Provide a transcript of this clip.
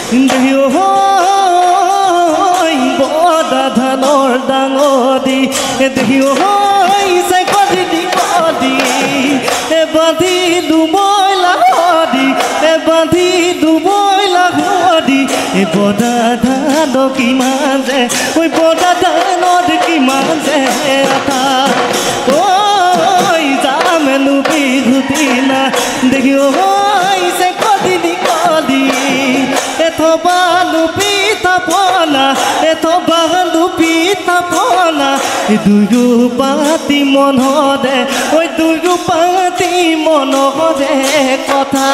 দেহিও বদা ধানৰ ডাঙৰি দেহিও চেকদি দিকদি বান্ধি দুবই লাহদি বান্ধি দুবই লাহদি বদা ধান কিমান যে ঐ বদা ধানত কিমান যে এটা যামেনো বিহুদিনা দেখিও চেকদি দিকদি এথবানো পিঠা পনা এথবানো পিঠা পনা দুয়ো পাতি মনদে ঐ দুয়ো পাতি মনদে কথা